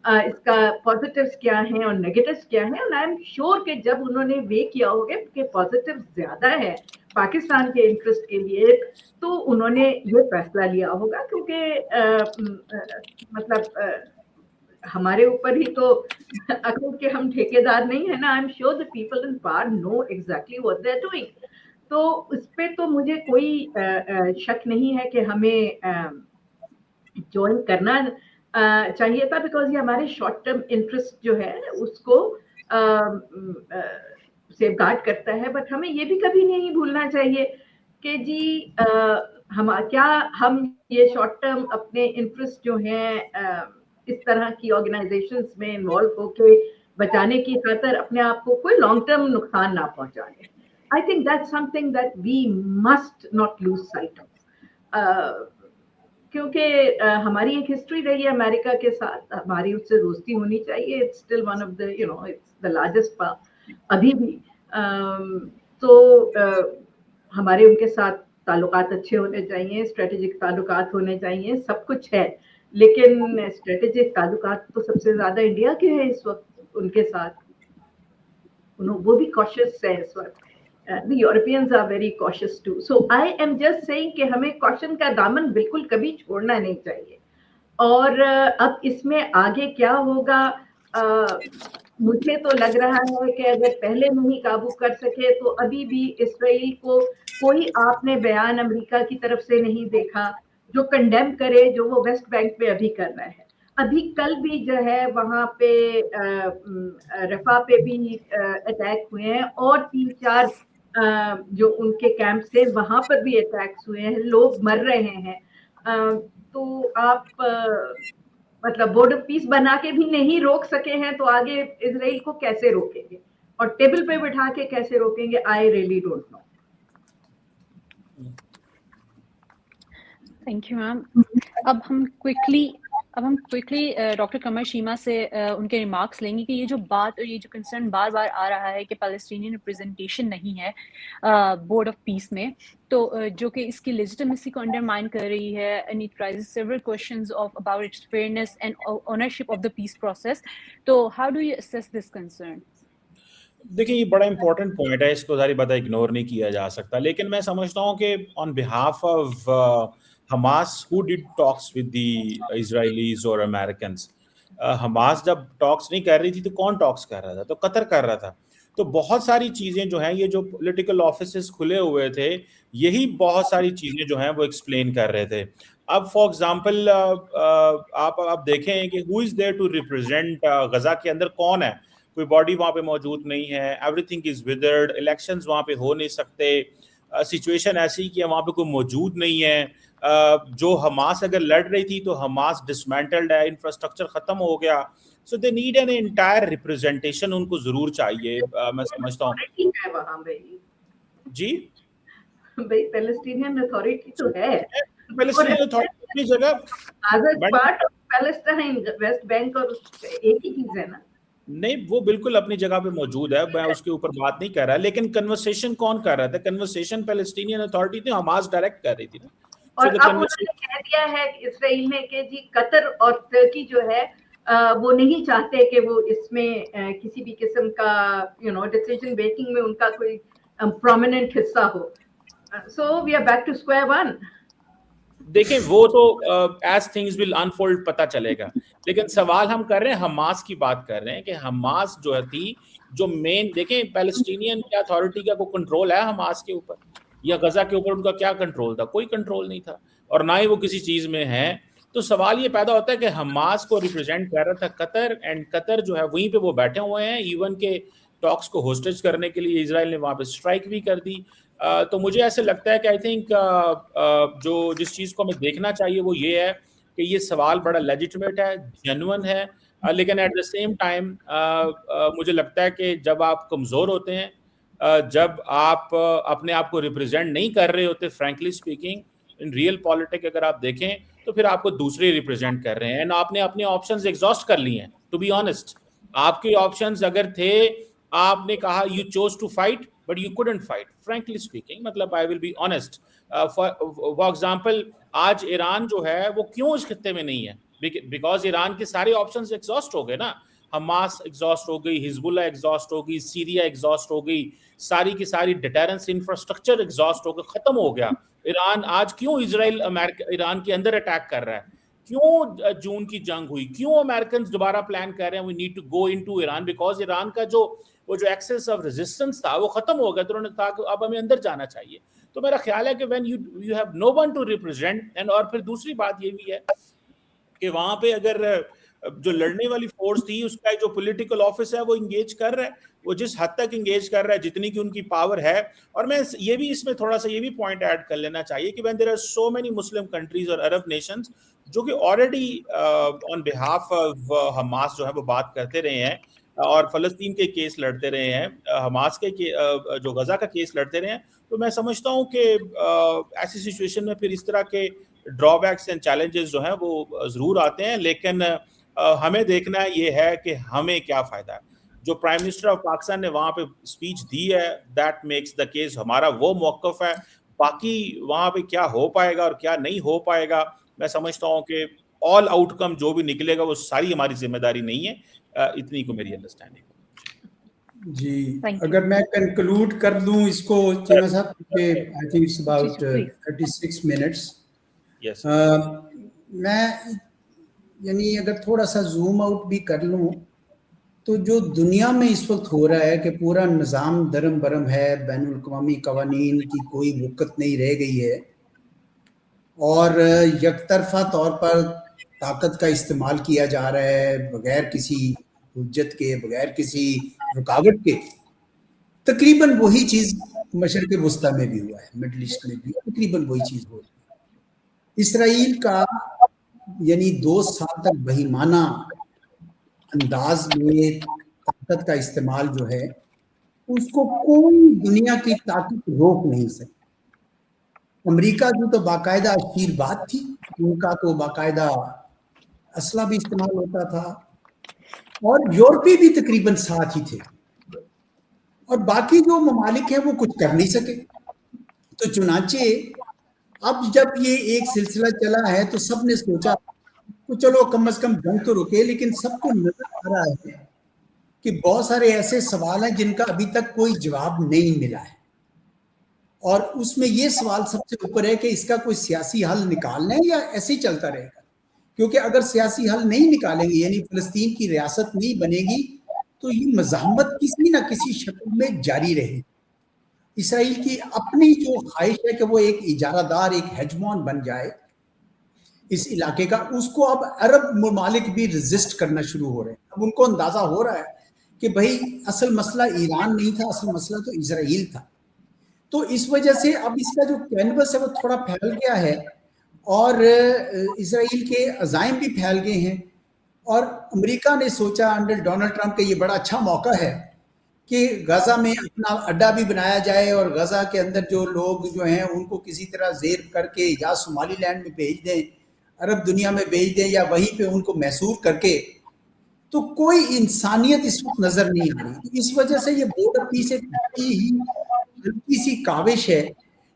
इसका पॉजिटिव्स क्या हैं और नेगेटिव्स क्या हैं। और आई एम श्योर कि जब उन्होंने वे किया होगा कि पॉजिटिव ज्यादा है पाकिस्तान के इंटरेस्ट के लिए, तो उन्होंने ये फैसला लिया होगा, क्योंकि मतलब हमारे ऊपर ही तो अकल के हम ठेकेदार नहीं है ना। I am sure the people in power know exactly what they are doing. तो उस पे तो मुझे कोई शक नहीं है कि हमें ज्वाइन करना चाहिए था, बिकॉज ये हमारे शॉर्ट टर्म इंटरेस्ट जो है उसको सेफगार्ड करता है। बट हमें ये भी कभी नहीं भूलना चाहिए कि जी हम ये शॉर्ट टर्म अपने इंटरेस्ट जो हैं इस तरह की ऑर्गेनाइजेशंस में इन्वॉल्व होके बचाने की खातिर अपने आप को कोई लॉन्ग टर्म नुकसान ना पहुंचाए। I think that's something that we must not lose sight of. क्योंकि हमारी एक हिस्ट्री रही है अमेरिका के साथ, हमारी उससे दोस्ती होनी चाहिए। It's still one of the it's the largest अभी भी। तो हमारे उनके साथ ताल्लुकात अच्छे होने चाहिए, स्ट्रेटेजिक ताल्लुकात होने चाहिए, सब कुछ है। लेकिन स्ट्रेटेजिक ताल्लुकात तो सबसे ज्यादा इंडिया के हैं इस वक्त उनके साथ, वो भी कॉशियस है इस वक्त। The Europeans are very cautious too. So I am just saying कि हमें caution का दामन बिल्कुल कभी छोड़ना नहीं चाहिए। और अब इसमें आगे क्या होगा, मुझे तो लग रहा है कि अगर पहले नहीं काबू कर सके तो अभी भी इसराइल को कोई आपने बयान अमेरिका की तरफ से नहीं देखा जो कंडेम करे जो वो वेस्ट बैंक पे अभी कर रहा है। अभी कल भी जो है वहां पे रफा पे भी अटैक हुए हैं और 3-4 जो उनके कैंप थे वहां पर भी अटैक्स हुए हैं, लोग मर रहे हैं। तो आप मतलब बोर्ड ऑफ पीस बना के भी नहीं रोक सके हैं, तो आगे इजराइल को कैसे रोकेंगे और टेबल पे बिठा के कैसे रोकेंगे? I really don't know. Thank you ma'am. अब हम क्विकली डॉक्टर कमर शीमा से उनके रिमार्क्स लेंगे कि ये जो बात और ये जो कंसर्न बार बार आ रहा है कि पैलेस्टीनियन रिप्रेजेंटेशन नहीं है बोर्ड ऑफ पीस में, तो जो कि इसकी लेजिटिमेसी को अंडरमाइन कर रही है, and it raises several questions of about its fairness and ownership of the peace process. तो how do you assess this concern? देखिए, ये बड़ा इंपॉर्टेंट पॉइंट है, इसको सारी बातें इग्नोर नहीं किया जा सकता। लेकिन मैं समझता हूँ कि on behalf of Hamas, who did talks with the Israelis or Americans? Hamas जब टॉक्स नहीं कर रही थी तो कौन टॉक्स कर रहा था? तो कतर कर रहा था। तो बहुत सारी चीजें जो हैं, ये जो पॉलिटिकल ऑफिसेस खुले हुए थे, यही बहुत सारी चीजें जो हैं वो एक्सप्लेन कर रहे थे। अब फॉर एग्जांपल आप देखें कि who is there to represent Gaza के अंदर कौन है? कोई बॉडी वहां पे मौजूद नहीं है, एवरीथिंग इज विदर्ड, इलेक्शंस वहां पे हो नहीं सकते, सिचुएशन ऐसी कि वहां पे कोई मौजूद नहीं है। जो हमास अगर लड़ रही थी तो हमास डिसमेंटल्ड है, इंफ्रास्ट्रक्चर खत्म हो गया। So they need an entire representation, उनको जरूर चाहिए। मैं समझता हूँ जी भाई पैलेस्टीनियन अथॉरिटी तो है, पैलेस्टीनियन अथॉरिटी अपनी जगह, part of Palestine, West Bank और एक ही चीज है ना। नहीं, वो बिल्कुल अपनी जगह पे मौजूद है, मैं उसके ऊपर बात नहीं कर रहा। लेकिन कन्वर्सेशन कौन कर रहा था? कन्वर्सेशन पैलेस्टीनियन अथॉरिटी थी, हमास डायरेक्ट कर रही थी ना। और अब उन्होंने कह दिया है इसराइल ने कि जी कतर और तुर्की जो है वो नहीं चाहते कि वो इसमें किसी भी किस्म का डिसीजन मेकिंग में उनका कोई प्रोमिनेंट हिस्सा हो। So we are back to square one. देखें, वो तो एज थिंग्स विल अनफोल्ड पता चलेगा। लेकिन सवाल हम कर रहे हैं, हमास की बात कर रहे हैं कि हमास जो थी, जो मेन, देखें पैलेस्टीनियन अथॉरिटी का कोई कंट्रोल है हमास के ऊपर? या गजा के ऊपर उनका क्या कंट्रोल था? कोई कंट्रोल नहीं था, और ना ही वो किसी चीज में है। तो सवाल ये पैदा होता है कि हमास को रिप्रेजेंट कर रहा था कतर, एंड कतर जो है वहीं पे वो बैठे हुए हैं, इवन के टॉक्स को होस्टेज करने के लिए इजराइल ने वहां पे स्ट्राइक भी कर दी। तो मुझे ऐसे लगता है कि आई थिंक जो जिस चीज को हमें देखना चाहिए वो ये है कि ये सवाल बड़ा लेजिटिमेट है, जेन्युइन है, लेकिन एट द सेम टाइम मुझे लगता है कि जब आप कमजोर होते हैं, जब आप अपने आप को रिप्रेजेंट नहीं कर रहे होते, frankly speaking in real politics अगर आप देखें तो फिर आपको दूसरे रिप्रेजेंट कर रहे हैं, एंड आपने अपने ऑप्शंस एग्जॉस्ट कर लिए हैं। टू बी ऑनेस्ट, आपके ऑप्शंस अगर थे, आपने कहा you chose to fight but you couldn't fight, frankly speaking, मतलब I will be honest. For example, आज ईरान जो है वो क्यों इस खित्ते में नहीं है? बिकॉज ईरान के सारे ऑप्शंस एग्जॉस्ट हो गए ना। हमास एग्जॉस्ट हो गई, हिजबुल्ला एग्जॉस्ट हो गई, सीरिया एग्जॉस्ट हो गई, सारी की सारी डिटेरेंस इंफ्रास्ट्रक्चर एग्जॉस्ट हो गया, खत्म हो गया। ईरान आज क्यों इजराइल अमेरिका ईरान के अंदर अटैक कर रहा है? क्यों जून की जंग हुई? क्यों अमेरिकन दोबारा प्लान कर रहे हैं we need to go into Iran? Because Iran का जो एक्सेस ऑफ रेजिस्टेंस था वो खत्म हो गया, तो उन्होंने कहा कि अब हमें अंदर जाना चाहिए। तो मेरा ख्याल है कि when you have no one to represent, and और फिर दूसरी बात ये भी है कि वहां पे अगर जो लड़ने वाली फोर्स थी उसका जो पॉलिटिकल ऑफिस है वो इंगेज कर रहा है, वो जिस हद तक इंगेज कर रहा है जितनी की उनकी पावर है। और मैं ये भी इसमें थोड़ा सा ये भी पॉइंट ऐड कर लेना चाहिए कि when there are so many Muslim countries और अरब नेशंस जो कि already on behalf of Hamas जो है वो बात करते रहे हैं और फलस्तीन के केस लड़ते रहे हैं, हमास के जो गजा का केस लड़ते रहे हैं, तो मैं समझता हूँ कि ऐसी सिचुएशन में फिर इस तरह के ड्रॉबैक्स एंड चैलेंजेस जो हैं वो जरूर आते हैं। लेकिन हमें देखना ये है कि हमें क्या फायदा है। जो प्राइम मिनिस्टर ऑफ पाकिस्तान ने वहां पे स्पीच दी है, दैट मेक्स द केस, हमारा वो मौकफ है। बाकी वहां पे क्या हो पाएगा और क्या नहीं हो पाएगा, मैं समझता हूँ कि ऑल आउटकम जो भी निकलेगा वो सारी हमारी जिम्मेदारी नहीं है। इतनी को मेरी अंडरस्टैंडिंग। जी, अगर मैं कंक्लूड कर दूं इसको चीमा साहब, I think it's about 36 minutes. Yes, मैं यानी अगर थोड़ा सा जूम आउट भी कर लूं तो जो दुनिया में इस वक्त हो रहा है कि पूरा निज़ाम दरम बरम है, बैनुल अक़वामी कवानीन की कोई वक़्त नहीं रह गई है और यकतरफा तौर पर ताकत का इस्तेमाल किया जा रहा है बगैर किसी हुज्जत के, बगैर किसी रुकावट के। तकरीबन वही चीज़ मशरिक़ वुस्ता में भी हुआ है, मिडल ईस्ट में भी तकरीबन वही चीज़ हो रही है। इसराइल का यानी 2 साल तक बहीमाना अंदाज में ताकत का इस्तेमाल जो है उसको कोई दुनिया की ताकत रोक नहीं सकती। अमेरिका की तो बाकायदा अशीरबाद थी, उनका तो बाकायदा असला भी इस्तेमाल होता था और यूरोपी भी तकरीबन साथ ही थे और बाकी जो ममालिक हैं वो कुछ कर नहीं सके। तो चुनाचे अब जब ये एक सिलसिला चला है तो सबने सोचा तो चलो कम से कम जंग तो रुके, लेकिन सबको नजर आ रहा है कि बहुत सारे ऐसे सवाल हैं जिनका अभी तक कोई जवाब नहीं मिला है और उसमें ये सवाल सबसे ऊपर है कि इसका कोई सियासी हल निकालना है या ऐसे ही चलता रहेगा। क्योंकि अगर सियासी हल नहीं निकालेंगे यानी फलस्तीन की रियासत नहीं बनेगी तो ये मज़ाहमत किसी ना किसी शक्ल में जारी रहेगी। इसराइल की अपनी जो ख्वाहिश है कि वो एक इजारादार, एक हेजमॉन बन जाए इस इलाके का, उसको अब अरब ममालिक भी रेजिस्ट करना शुरू हो रहे हैं। अब उनको अंदाजा हो रहा है कि भाई असल मसला ईरान नहीं था, असल मसला तो इसराइल था। तो इस वजह से अब इसका जो कैनवस है वो थोड़ा फैल गया है और इसराइल के अज़ाइम भी फैल गए हैं और अमेरिका ने सोचा अंडर डोनाल्ड ट्रंप का ये बड़ा अच्छा मौका है कि गजा में अपना अड्डा भी बनाया जाए और गजा के अंदर जो लोग जो हैं उनको किसी तरह जेर करके या सोमालीलैंड में भेज दें, अरब दुनिया में भेज दें या वहीं पे उनको महसूर करके। तो कोई इंसानियत इस वक्त नजर नहीं आ रही। इस वजह से ये बॉर्डर पीस एक बड़ी ही हल्की सी काविश है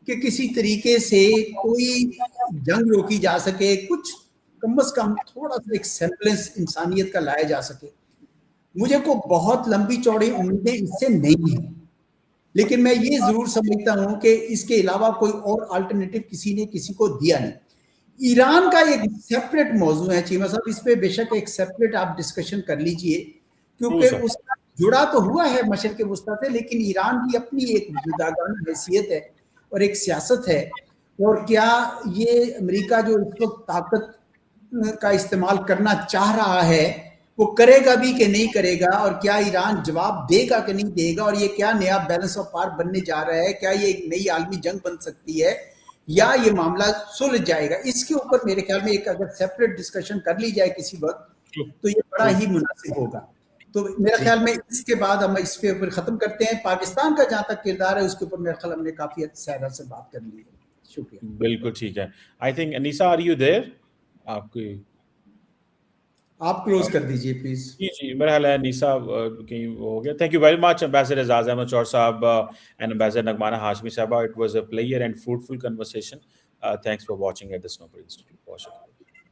कि किसी तरीके से कोई जंग रोकी जा सके, कुछ कम से कम थोड़ा सा एक सेम्पलेंस इंसानियत का लाया जा सके। मुझे को बहुत लंबी चौड़ी उम्मीदें इससे नहीं है, लेकिन मैं ये जरूर समझता हूं कि इसके अलावा कोई और अल्टरनेटिव किसी ने किसी को दिया नहीं। ईरान का एक सेपरेट मौजू है चीमा साहब, इस पे बेशक एक सेपरेट आप डिस्कशन कर लीजिए क्योंकि उसका जुड़ा तो हुआ है मशरिक़ वुस्ता से, लेकिन ईरान की अपनी एक जुदागाना हैसियत है اور ایک سیاست ہے, اور کیا یہ امریکہ جو اس وقت طاقت کا استعمال کرنا چاہ رہا ہے وہ کرے گا بھی کہ نہیں کرے گا, اور کیا ایران جواب دے گا کہ نہیں دے گا, اور یہ کیا نیا بیلنس آف پاور بننے جا رہا ہے, کیا یہ ایک نئی عالمی جنگ بن سکتی ہے یا یہ معاملہ سلجھ جائے گا. اس کے اوپر میرے خیال میں ایک اگر سیپریٹ ڈسکشن کر لی جائے کسی وقت تو یہ بڑا ہی مناسب ہوگا. تو میرے خیال میں اس کے بعد ہم اس پہ اوپر ختم کرتے ہیں. پاکستان کا جہاں تک کردار ہے اس کے اوپر میرے خیال ہم نے کافی سیرا سے بات کر لی ہے. شکریہ. بالکل ٹھیک ہے. I think Anisa are you there? آپ کلوز کر دیجئے پلیز. جی میرا خیال ہے انیسا کہیں ہو گیا. Thank you very much ambassador Aizaz Ahmad Chaudhry sahib and ambassador نغمانہ Hashmi sahiba. It was a pleasure and fruitful conversation. Thanks for watching at the Sanobar Institute. بہت شکریہ.